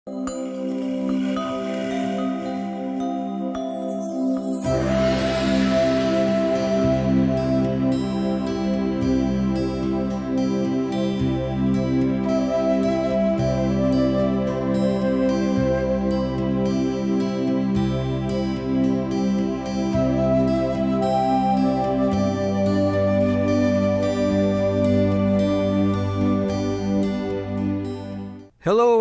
Hello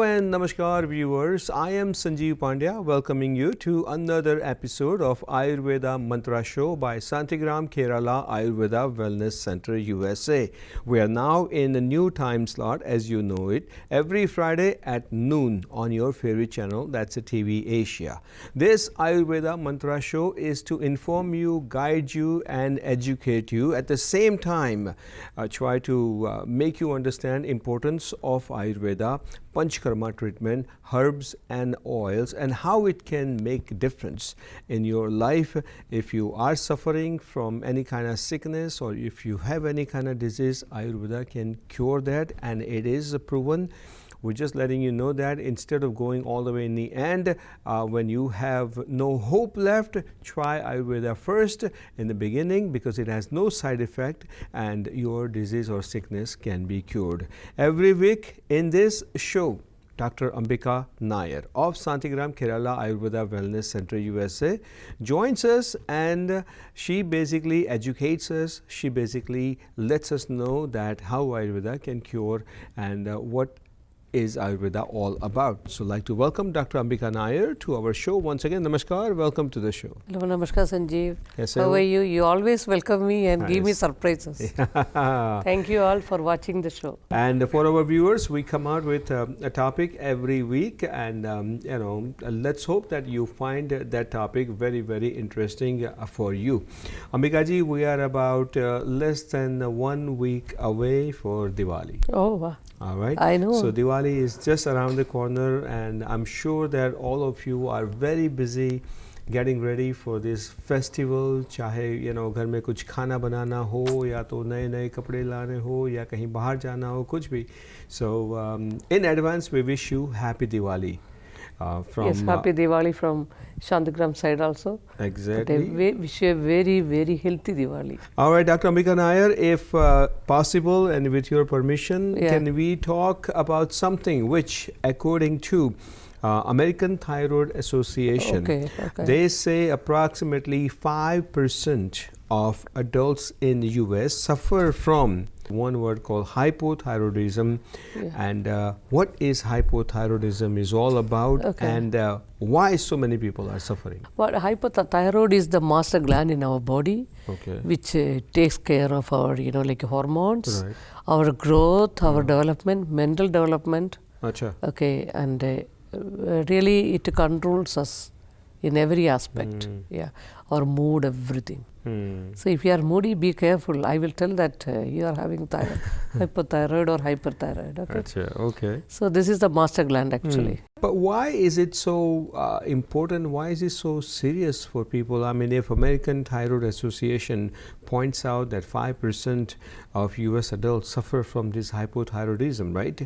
and namaskar viewers, I am Sanjeev Pandya welcoming you to another episode of Ayurveda Mantra Show by Santigram Kerala Ayurveda Wellness Center USA. We are now in a new time slot, as you know it, every Friday at noon on your favorite channel, that's a TV Asia. This Ayurveda Mantra Show is to inform you, guide you and educate you. At the same time, try to make you understand importance of Ayurveda, Panchkarma treatment, herbs and oils, and how it can make difference in your life. If you are suffering from any kind of sickness or if you have any kind of disease, Ayurveda can cure that, and it is proven. We're just letting you know that instead of going all the way in the end, when you have no hope left, try Ayurveda first in the beginning because it has no side effect and your disease or sickness can be cured. Every week in this show, Dr. Ambika Nair of Santigram Kerala Ayurveda Wellness Center USA joins us, and she basically educates us. She basically lets us know that how Ayurveda can cure and what is Ayurveda all about. So I'd like to welcome Dr. Ambika Nair to our show once again. Namaskar, welcome to the show. Hello, namaskar Sanjeev. How are you? You always welcome me and give me surprises. Thank you all for watching the show. And for our viewers, we come out with a topic every week, and let's hope that you find that topic very, very interesting for you. Ambika ji, we are about less than 1 week away for Diwali. Oh, wow. All right. I know. So Diwali is just around the corner, and I'm sure that all of you are very busy getting ready for this festival. चाहे घर में कुछ खाना बनाना हो, या तो नए कपड़े लाने हो, या कहीं बाहर जाना हो, कुछ भी. So in advance, we wish you happy Diwali. Yes, happy Diwali from Shantigram side also. Exactly. But I wish you a very, very healthy Diwali. All right, Dr. Ambika Nair, if possible and with your permission, can we talk about something which, according to American Thyroid Association, they say approximately 5% of adults in the US suffer from one word called hypothyroidism. And what is hypothyroidism is all about, and why so many people are suffering. Well, hypothyroid is the master gland in our body, which takes care of our like hormones, our growth, our development, mental development. Okay, and really it controls us in every aspect. Our mood, everything. So if you are moody, be careful. I will tell that you are having hypothyroid or hyperthyroid. Okay. So this is the master gland actually. But why is it so important? Why is it so serious for people? I mean, if American Thyroid Association points out that 5% of US adults suffer from this hypothyroidism, right?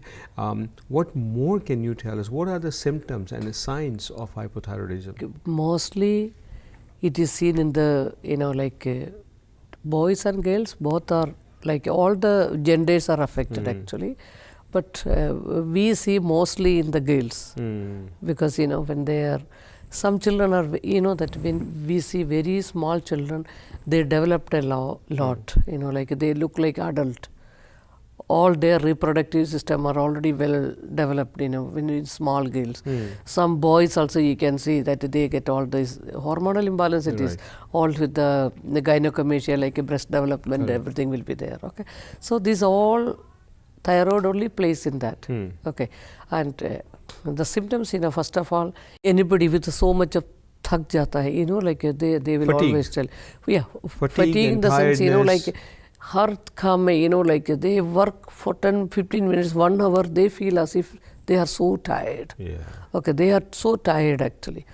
What more can you tell us? What are the symptoms and the signs of hypothyroidism? Mostly it is seen in the boys and girls, both are all the genders are affected actually, but we see mostly in the girls because when they are, some children are, that when we see very small children, they developed a lot, they look like adult. All their reproductive system are already well developed, when in small girls. Some boys also you can see that they get all this hormonal imbalance. It is all with the gynecomastia, like a breast development, everything will be there. Okay, so these all thyroid only plays in that. Okay, and the symptoms, first of all, anybody with so much of thak jata hai, they will always tell, fatigue in the sense, heart come, they work for 10-15 minutes, 1 hour, they feel as if they are so tired. Okay, they are so tired actually.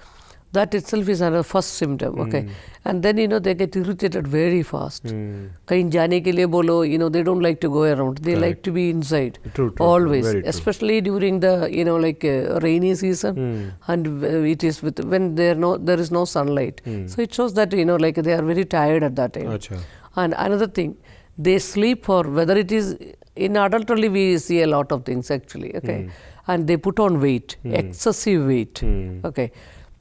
That itself is a first symptom, okay. And then, they get irritated very fast. Kahin jane ke liye bolo, they don't like to go around. They like to be inside. True, always, very true. especially during the, rainy season, and it is when there is no sunlight. So it shows that, they are very tired at that time. Achha. And another thing, they sleep, or whether it is in adult only, we see a lot of things actually, okay. And they put on weight, excessive weight, okay.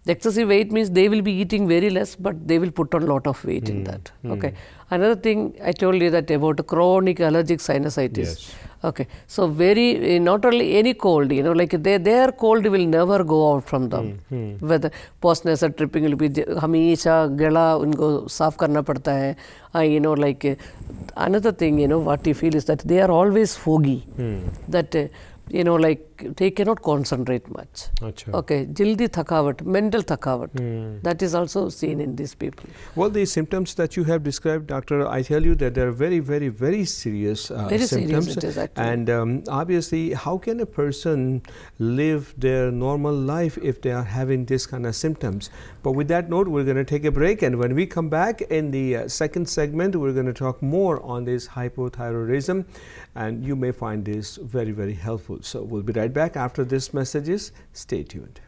Excessive weight means they will be eating very less, but they will put on a lot of weight in that, okay. Another thing I told you that about chronic allergic sinusitis. Yes. Okay, so very not only any cold, their cold will never go out from them. Whether post nasal dripping will be हमेशा गला उनको साफ करना पड़ता है. Another thing, what you feel is that they are always foggy. That they cannot concentrate much. Achha. Okay, jildi thakavat, mental thakavat. That is also seen in these people. Well, the symptoms that you have described, doctor, I tell you that they are very, very, very serious Very symptoms. serious it is actually. And obviously, how can a person live their normal life if they are having this kind of symptoms? But with that note, we're going to take a break, and when we come back in the second segment, we're going to talk more on this hypothyroidism, and you may find this very, very helpful. So we'll be right back after this messages. Stay tuned.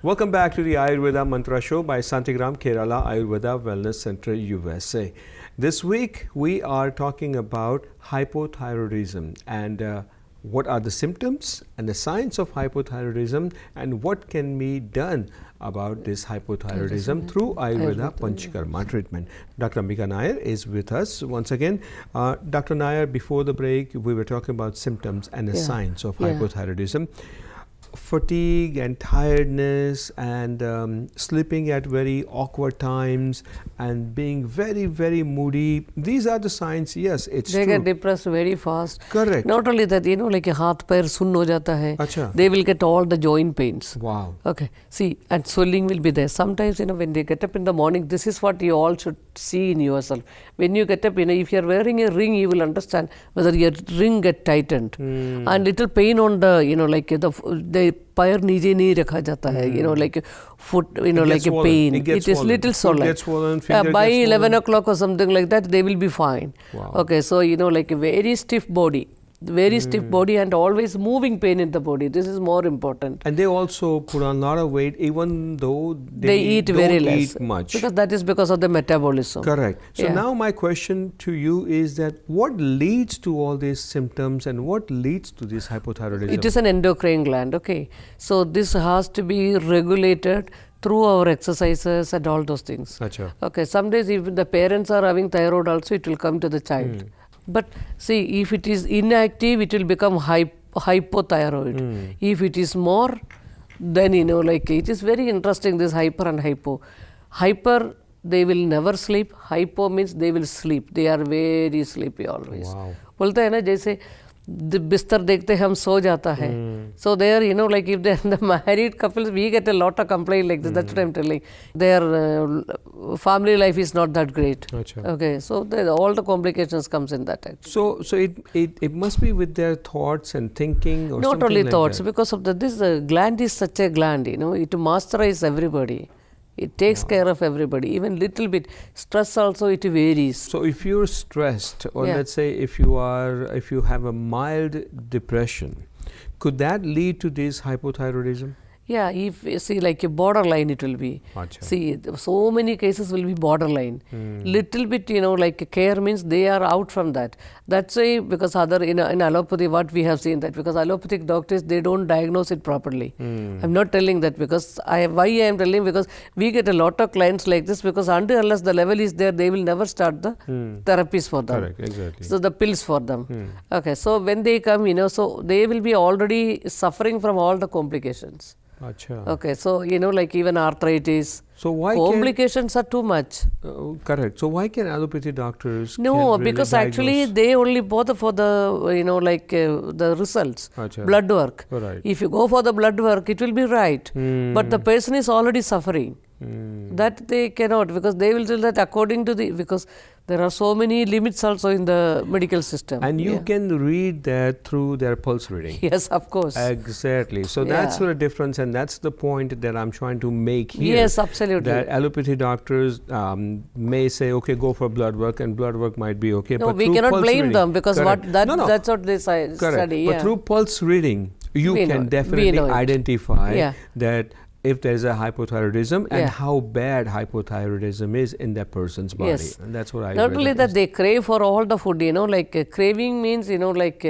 Welcome back to the Ayurveda Mantra Show by Santigram Kerala Ayurveda Wellness Center, USA. This week we are talking about hypothyroidism and what are the symptoms and the signs of hypothyroidism and what can be done about this hypothyroidism through Ayurveda Panchakarma treatment. Dr. Ambika Nair is with us once again. Dr. Nair, before the break we were talking about symptoms and the signs of hypothyroidism. Fatigue and tiredness and sleeping at very awkward times and being very, very moody. These are the signs. Yes, it's they true. Get depressed very fast. Correct. Not only that, like a haath pair sunn ho jata hai. Achha. They will get all the joint pains. Wow. Okay. See, and swelling will be there. Sometimes, when they get up in the morning, this is what you all should see in yourself. When you get up, if you are wearing a ring, you will understand whether your ring get tightened. And little pain on the, the पैर नीचे नहीं रखा जाता है, like foot, like a pain. It is little swollen. By 11 o'clock or something like that, they will be fine. Wow. Okay, so like a very stiff body. Very stiff body and always moving pain in the body. This is more important. And they also put on a lot of weight even though they eat very less. Eat much. Because that is because of the metabolism. Correct. So now my question to you is that what leads to all these symptoms and what leads to this hypothyroidism? It is an endocrine gland, okay. So this has to be regulated through our exercises and all those things. Achha. Okay, some days if the parents are having thyroid also, it will come to the child. But see, if it is inactive, it will become hypothyroid. If it is more, then it is very interesting, this hyper and hypo. Hyper, they will never sleep. Hypo means they will sleep. They are very sleepy always. Wow. बोलते हैं ना जैसे बिस्तर देखते हम सो जाता है. So there, like if they are the married couples, we get a lot of complaint like this. That's what I'm telling. Their family life is not that great. Achha. Okay, so all the complications comes in that. Actually. So it must be with their thoughts and thinking or not something only like thoughts, that. because of this gland is such a gland. It masterizes everybody. It takes care of everybody, even little bit. Stress also, it varies. So if you're stressed, or let's say if you have a mild depression, could that lead to this hypothyroidism? Yeah, if you see like a borderline it will be. Achha. See, so many cases will be borderline. Little bit, like care means they are out from that. That's why, because in allopathy, what we have seen that, because allopathic doctors, they don't diagnose it properly. I'm not telling that because why I am telling, because we get a lot of clients like this, because unless the level is there, they will never start the therapies for them. Correct, exactly. So the pills for them. Okay, so when they come, so they will be already suffering from all the complications. Acha. Okay, so like even arthritis, So why complications are too much. correct. So why can allopathy doctors No, can't really because actually diagnose? they only bother for the like the results, Acha. blood work. Right. If you go for the blood work, it will be right, but the person is already suffering. That they cannot, because they will tell that according to the, because there are so many limits also in the medical system. And you Yeah. can read that through their pulse reading. Yes, of course. Exactly. So that's Yeah. the difference, and that's the point that I'm trying to make here. Yes, absolutely. That allopathy doctors may say, okay, go for blood work, and blood work might be okay. No, but we through cannot pulse blame reading- them, because Correct. that's what they Correct. study. But Yeah. through pulse reading, you We can know it. We definitely know it. identify Yeah. that if there's a hypothyroidism and Yeah. how bad hypothyroidism is in that person's body. Yes. And that's what I Not read only is. that, they crave for all the food, like craving means, like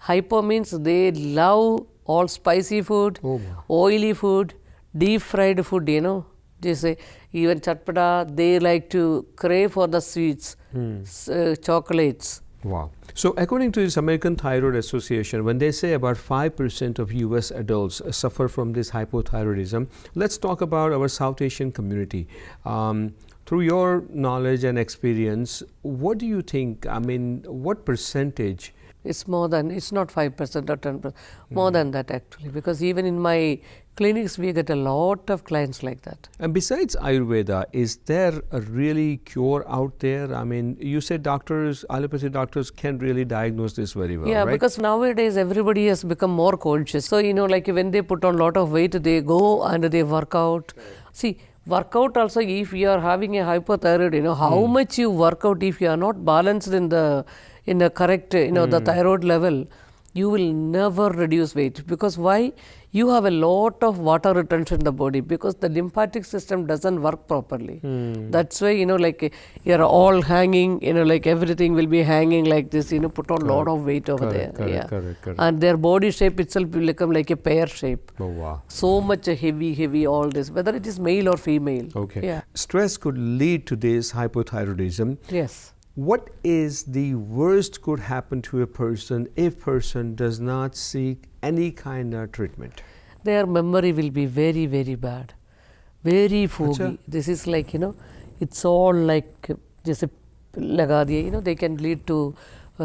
hypo means they love all spicy food, Oh, oily food, deep fried food, They say even chatpada, they like to crave for the sweets, chocolates. Wow. So according to this American Thyroid Association, when they say about 5% of US adults suffer from this hypothyroidism, let's talk about our South Asian community. Through your knowledge and experience, what do you think, what percentage? It's more than, it's not 5% or 10%, more than that actually, because even in my clinics we get a lot of clients like that. And besides Ayurveda, is there a really cure out there? You said doctors, allopathy doctors can really diagnose this very well, Yeah, right? because nowadays everybody has become more conscious. So, like when they put on a lot of weight, they go and they work out. See, workout also, if you are having a hypothyroid, how much you work out, if you are not balanced in the correct, the thyroid level, you will never reduce weight. Because why? You have a lot of water retention in the body, because the lymphatic system doesn't work properly. That's why, like you're all hanging, like everything will be hanging like this, put on a lot of weight over there. Correct. And their body shape itself will become like a pear shape. Oh, wow. So much heavy, all this, whether it is male or female. Okay. Yeah. Stress could lead to this hypothyroidism. Yes. What is the worst could happen to a person if person does not seek any kind of treatment? Their memory will be very, very bad, very foggy. Achha. This is like, it's all like just laga diya, they can lead to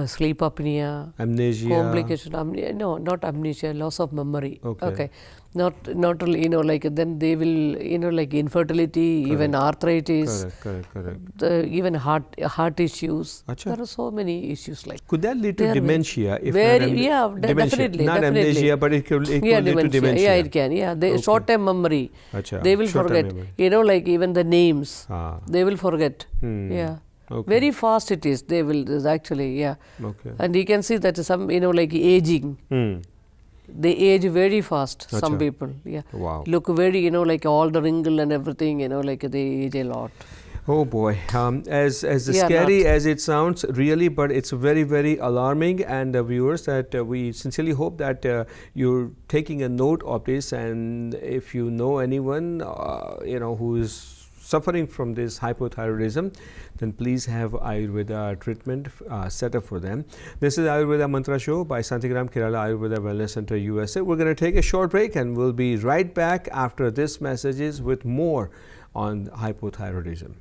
sleep apnea, Amnesia. complication, no, not amnesia, loss of memory. Okay. Not really, like then they will, like infertility, even arthritis, Correct. even heart issues. Achha. There are so many issues like. Could that lead They to are dementia? If very, not yeah, dementia. definitely. Not definitely. amnesia, but it could lead to dementia. Yeah, it can. Yeah, they short-term memory. Achha, They will short-term forget. memory. Like even the names. Ah. They will forget. Hmm. Yeah. Okay. Very fast it is. They will actually. Yeah. Okay. And you can see that some like aging. They age very fast. Some Achha. people. Yeah. Wow. Look very like all the wrinkle and everything. Like they age a lot. Oh boy, as Yeah, scary not. as it sounds, really, but it's very, very alarming. And viewers, that we sincerely hope that you're taking a note of this. And if you know anyone, who is suffering from this hypothyroidism, then please have Ayurveda treatment set up for them. This is Ayurveda Mantra Show by Santigram Kerala Ayurveda Wellness Center, USA. We're going to take a short break and we'll be right back after this messages with more on hypothyroidism.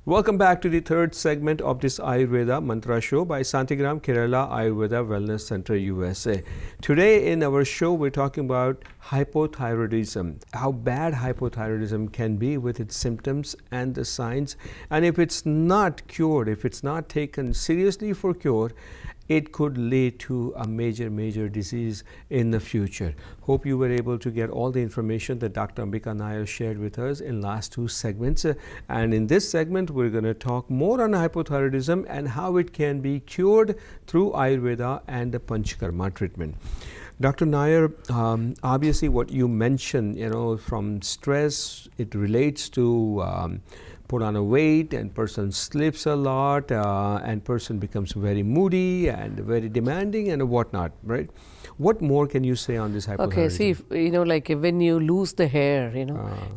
Welcome back to the third segment of this Ayurveda Mantra Show by Santigram Kerala Ayurveda Wellness Center, USA. Today in our show, we're talking about hypothyroidism, how bad hypothyroidism can be with its symptoms and the signs. And if it's not cured, if it's not taken seriously for cure, it could lead to a major disease in the future. Hope you were able to get all the information that Dr. Ambika Nair shared with us in last two segments. And in this segment, we're going to talk more on hypothyroidism and how it can be cured through Ayurveda and the Panchakarma treatment. Dr. Nair, obviously what you mentioned, from stress, it relates to put on a weight and person sleeps a lot and person becomes very moody and very demanding and whatnot, right? What more can you say on this hypothyroidism? Okay, see, like when you lose the hair,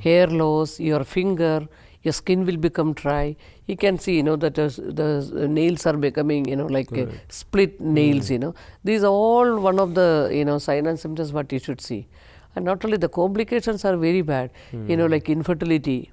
hair loss, your finger, your skin will become dry. You can see, that the nails are becoming, like split nails, These are all one of the, sign and symptoms what you should see. And not only the complications are very bad, like infertility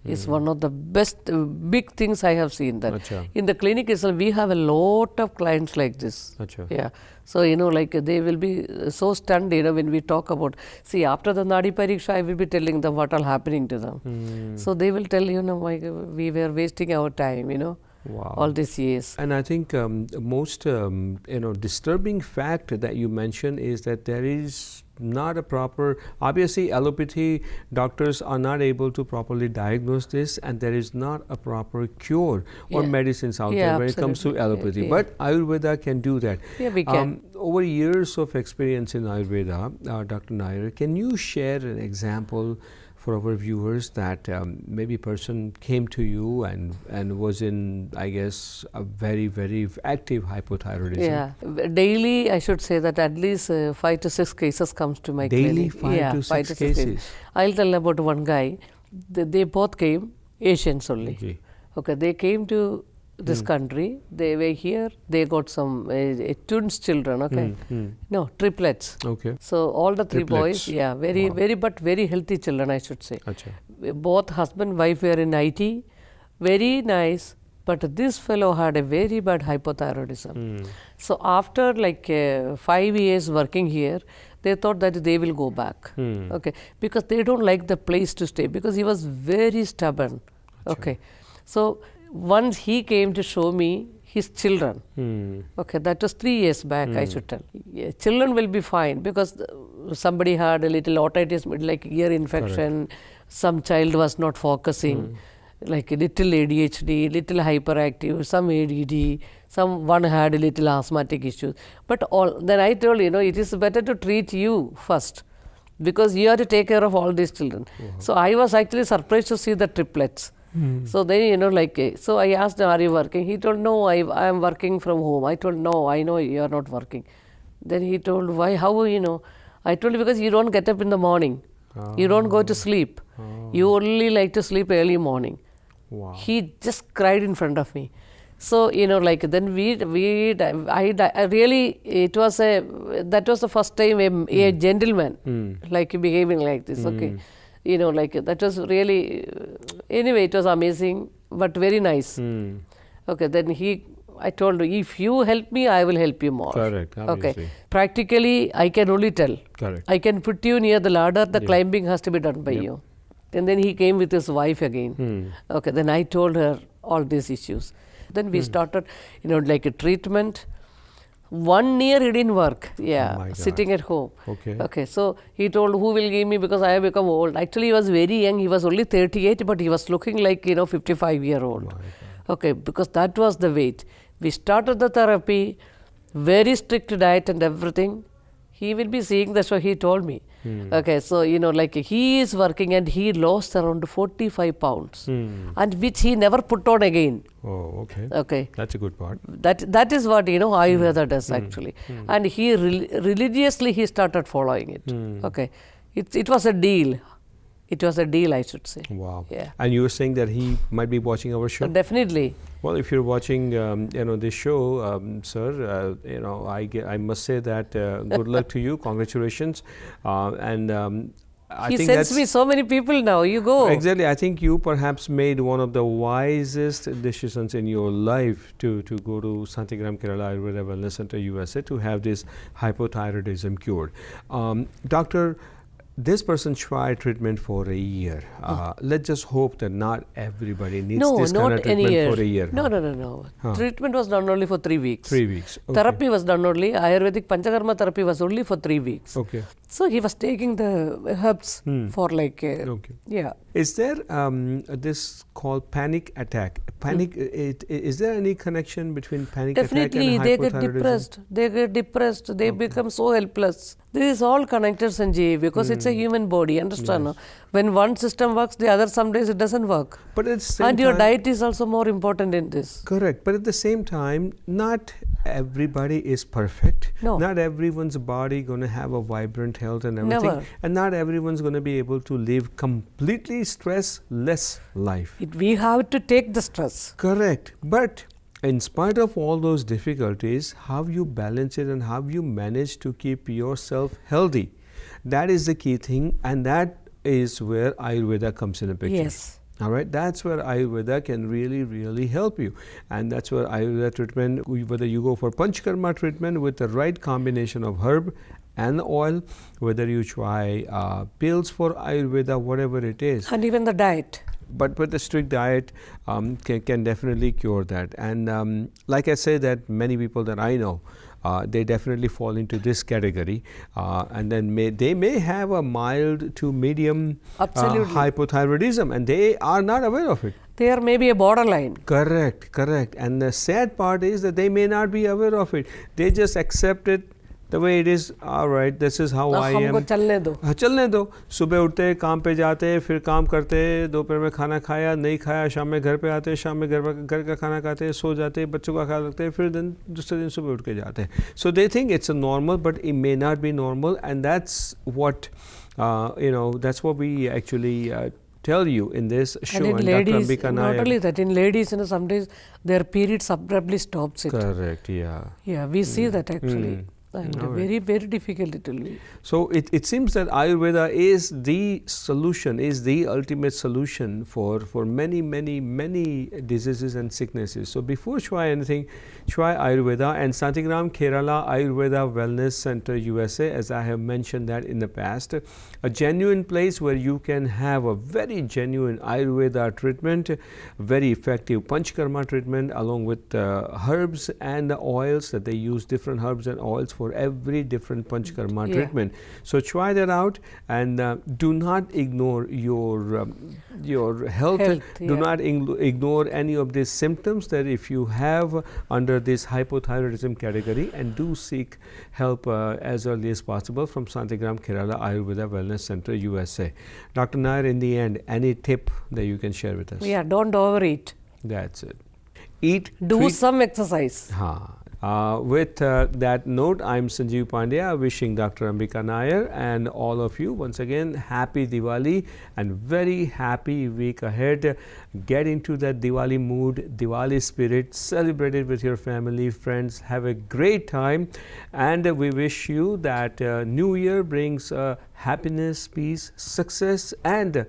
is one of the best big things I have seen that. Achha. In the clinic itself, we have a lot of clients like this. Achha. Yeah. So, like they will be so stunned, when we talk about, see, after the Nadi Pariksha, I will be telling them what all happening to them. So, they will tell, we were wasting our time, Wow. all these years. And I think most disturbing fact that you mentioned is that there is not a proper, obviously allopathy doctors are not able to properly diagnose this, and there is not a proper cure or medicines out there when it comes to allopathy. But Ayurveda can do that. Yeah, we can. Over years of experience in Ayurveda, Dr. Nair, can you share an example for our viewers that maybe a person came to you and was in, I guess, a very, very active hypothyroidism? Yeah, daily I should say that at least 5 to 6 cases comes to my daily clinic. 5 to 6 cases. I'll tell about one guy. They both came, Asians only. Okay, they came to this country. They were here. They got some twins children. Okay, no, triplets. Okay. So all the three Triplets. boys, yeah, very healthy children, I should say. Achha. Both husband wife were in IT, very nice. But this fellow had a very bad hypothyroidism. So after like 5 years working here, they thought that they will go back. Okay, because they don't like the place to stay, because he was very stubborn. Okay, so once he came to show me his children. Okay, that was 3 years back, I should tell. Yeah, children will be fine, because somebody had a little otitis, like ear infection. Some child was not focusing, like a little ADHD, little hyperactive, some ADD, one had a little asthmatic issues. But then I told, it is better to treat you first, because you have to take care of all these children. So I was actually surprised to see the triplets. So then, so I asked him, are you working? He told, no, I am working from home. I told, no, I know you are not working. Then he told, why, how you know? I told, because you don't get up in the morning. You don't go to sleep. You only like to sleep early morning. Wow. He just cried in front of me. So, then I really, that was the first time a gentleman, behaving like this, okay. That was really, anyway, it was amazing, but very nice. Okay, then I told him, if you help me, I will help you more. Correct, obviously. Okay, practically, I can only tell. Correct. I can put you near the ladder, the climbing has to be done by you. And then he came with his wife again. Okay, then I told her all these issues. Then we started, like a treatment. 1 year it didn't work. Yeah, Oh my God. sitting at home. Okay. Okay, so he told, who will give me, because I have become old. Actually, he was very young. He was only 38, but he was looking like, 55-year-old. Okay, because that was the weight. We started the therapy, very strict diet and everything. He will be seeing the show, he told me. Okay, so, he is working and he lost around 45 pounds, and which he never put on again. Oh, okay. Okay. That's a good part. That is what, Ayurveda does actually. And he religiously he started following it. Okay. It was a deal. It was a deal, I should say. Wow. Yeah. And you were saying that he might be watching our show? Definitely. Well, if you're watching, this show, sir, I must say that good luck to you, congratulations, I He think sends that's me so many people now. You go. exactly. I think you perhaps made one of the wisest decisions in your life to go to Santigram Kerala Ayurveda Wellness Center, USA, to have this hypothyroidism cured. Doctor, this person tried treatment for a year. Let's just hope that not everybody needs this kind of treatment for a year. No. Treatment was done only for 3 weeks. 3 weeks. Okay. Therapy was done only, Ayurvedic Panchakarma therapy was only for 3 weeks. Okay. So he was taking the herbs for okay. Yeah. Is there this called panic attack? Is there any connection between panic Definitely, attack and they get hypothyroidism? depressed. They become so helpless. This is all connected, Sanjeev, because it's a human body, understand? Yes. When one system works, the other some days it doesn't work. But at the same And your time, diet is also more important in this. correct. But at the same time, not everybody is perfect. No. Not everyone's body going to have a vibrant health and everything. Never. And not everyone's going to be able to live completely stress-less life. We have to take the stress. Correct. But in spite of all those difficulties, how you balance it and how you manage to keep yourself healthy, that is the key thing, and that is where Ayurveda comes in a picture. Yes. All right, that's where Ayurveda can really help you, and that's where Ayurveda treatment, whether you go for Panchkarma treatment with the right combination of herb and oil, whether you try pills for Ayurveda, whatever it is. And even the diet. But with a strict diet can definitely cure that. And like I say, that many people that I know, they definitely fall into this category, and then they may have a mild to medium Absolutely. hypothyroidism, and they are not aware of it. They are maybe a borderline. Correct. And the sad part is that they may not be aware of it. They just accept it the way it is. All right, this is how I am. हमको चलने दो. हाँ, चलने दो. सुबह उठते, काम पे जाते, फिर काम करते, दोपहर में खाना खाया, नहीं खाया, शाम में घर पे आते, शाम में घर का खाना खाते, सो जाते, बच्चों का ख्याल रखते, फिर दूसरे दिन सुबह उठ के जाते. So they think it's a normal, but it may not be normal, and that's what that's what we actually tell you in this show. And in and ladies, Dr. Ambika not Nair. only that, in ladies, some days their periods abruptly stops it. Correct, yeah. Yeah, we see that actually. And All right. very difficult it will be. So it seems that Ayurveda is the solution, is the ultimate solution for many diseases and sicknesses. So before try anything, try Ayurveda. And Santigram Kerala Ayurveda Wellness Center USA, as I have mentioned that in the past, a genuine place where you can have a very genuine Ayurveda treatment, very effective Panchkarma treatment, along with herbs and the oils that they use, different herbs and oils for every different Panchkarma treatment. So try that out, and do not ignore your health. Do not ignore any of these symptoms that if you have under this hypothyroidism category, and do seek help as early as possible from Santigram Kerala Ayurveda Wellness Center USA. Dr. Nair, in the end, any tip that you can share with us? Yeah, don't overeat. That's it. Eat. Do some exercise. With that note, I'm Sanjeev Pandya, wishing Dr. Ambika Nair and all of you once again happy Diwali and very happy week ahead. Get into that Diwali mood, Diwali spirit, celebrate it with your family, friends, have a great time, and we wish you that New Year brings happiness, peace, success, and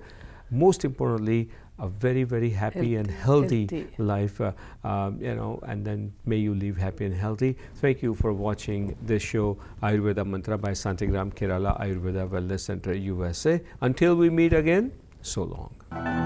most importantly, a very happy and healthy life, and then may you live happy and healthy. Thank you for watching this show, Ayurveda Mantra by Santigram Kerala Ayurveda Wellness Center USA. Until we meet again, so long.